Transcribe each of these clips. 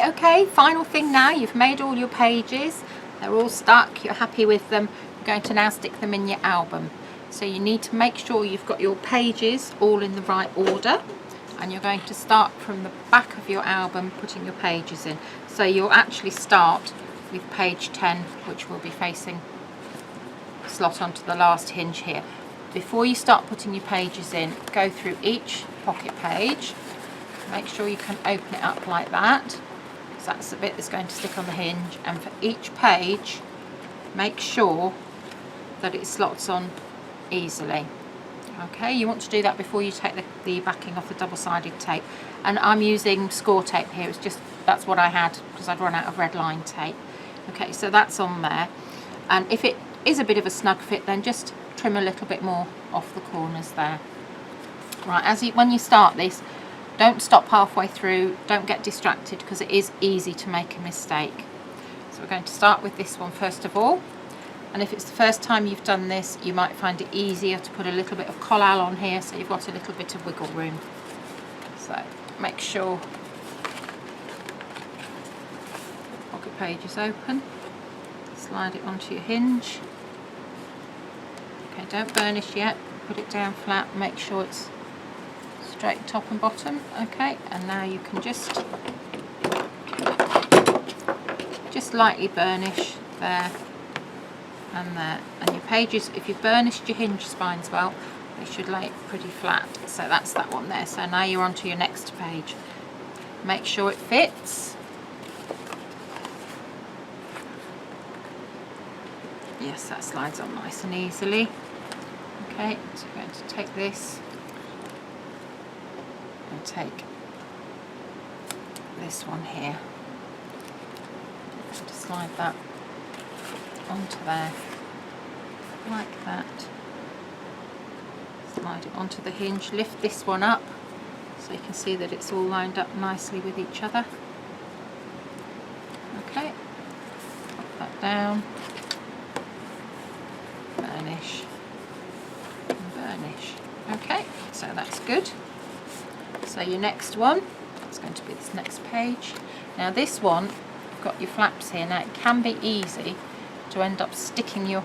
Right, okay, final thing now, you've made all your pages, they're all stuck, you're happy with them, you're going to now stick them in your album. So you need to make sure you've got your pages all in the right order, and you're going to start from the back of your album putting your pages in. So you'll actually start with page 10, which will be facing slot onto the last hinge here. Before you start putting your pages in, go through each pocket page, make sure you can open it up like that, because that's the bit that's going to stick on the hinge, and for each page make sure that it slots on easily. Okay, you want to do that before you take the backing off the double-sided tape, and I'm using score tape here. It's just, that's what I had because I'd run out of red line tape. Okay, so that's on there, and if it is a bit of a snug fit, then just trim a little bit more off the corners there. Right, when you start this, don't stop halfway through, don't get distracted, because it is easy to make a mistake. So we're going to start with this one first of all, and if it's the first time you've done this, you might find it easier to put a little bit of collal on here so you've got a little bit of wiggle room. So make sure the pocket page is open, slide it onto your hinge. Okay, don't burnish yet, put it down flat, make sure it's straight top and bottom. Okay, and now you can just lightly burnish there and there. And your pages, if you've burnished your hinge spines well, they should lay pretty flat. So that's that one there. So now you're on to your next page. Make sure it fits. Yes, that slides on nice and easily. Okay, so we're going to take this and take this one here. Just slide that onto there, like that. Slide it onto the hinge, lift this one up so you can see that it's all lined up nicely with each other. Okay, pop that down, burnish and burnish. Okay, so that's good. So your next one, that's going to be this next page. Now this one, you've got your flaps here. Now it can be easy to end up sticking your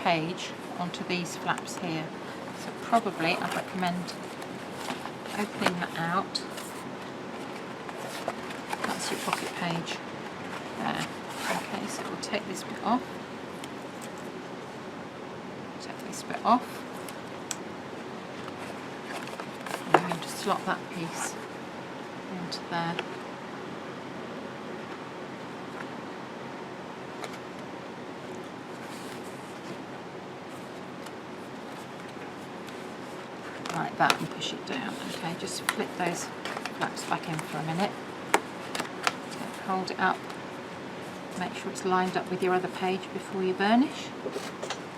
page onto these flaps here. So probably I'd recommend opening that out. That's your pocket page there. Okay, so we'll take this bit off. Take this bit off. And I'm going to slot that piece into there. Like that, and push it down. Okay, just flip those flaps back in for a minute. Okay, hold it up. Make sure it's lined up with your other page before you burnish.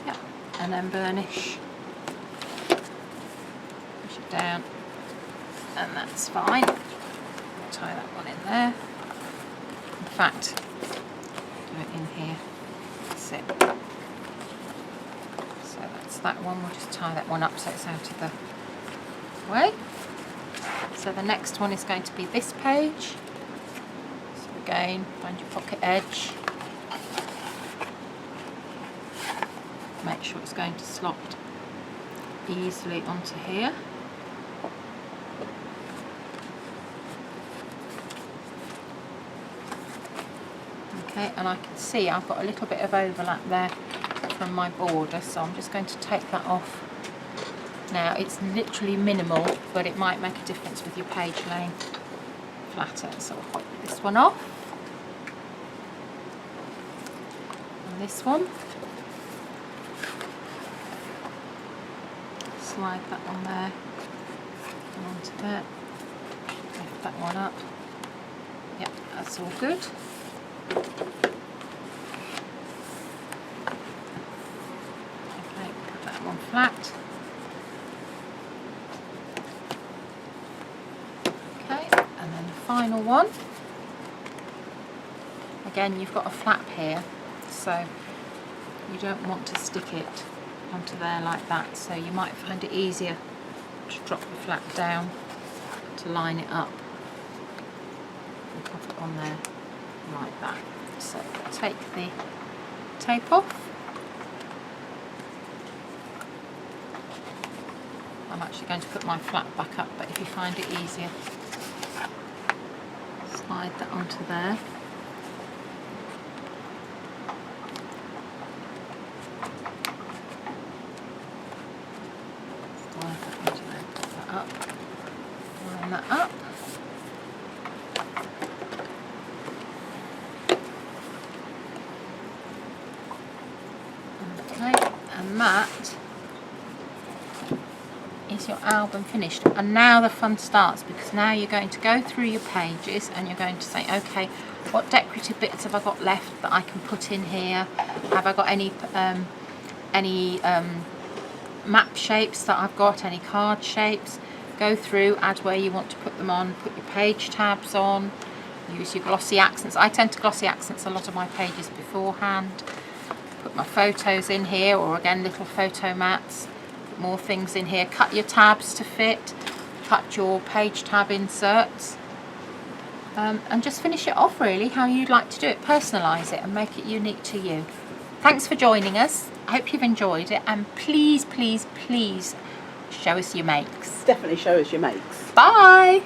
Yep, and then burnish. Push it down, and that's fine. Tie that one in there. In fact, do it in here. That's it. So that's that one. We'll just tie that one up so it's out of the way. So the next one is going to be this page. So again, find your pocket edge. Make sure it's going to slot easily onto here. Okay, and I can see I've got a little bit of overlap there from my border, so I'm just going to take that off. Now it's literally minimal, but it might make a difference with your page laying flatter. So I'll pop this one off, and this one. Slide that one there and onto there. Lift that one up. Yep, that's all good. Okay, put that one flat. Okay, and then the final one. Again, you've got a flap here, so you don't want to stick it onto there like that, so you might find it easier to drop the flap down to line it up. and pop it on there like that. So take the tape off. I'm actually going to put my flap back up, but if you find it easier, slide that onto there. Slide that onto there, put that up, line that up. Okay, and that is your album finished. And now the fun starts, because now you're going to go through your pages and you're going to say, okay, what decorative bits have I got left that I can put in here? Have I got any map shapes that I've got, any card shapes? Go through, add where you want to put them on, put your page tabs on, use your glossy accents. I tend to glossy accents a lot of my pages beforehand. Put my photos in here, or again little photo mats. Put more things in here. Cut your tabs to fit. Cut your page tab inserts. And just finish it off really how you'd like to do it. Personalise it and make it unique to you. Thanks for joining us. I hope you've enjoyed it, and please, please, please show us your makes. Definitely show us your makes. Bye!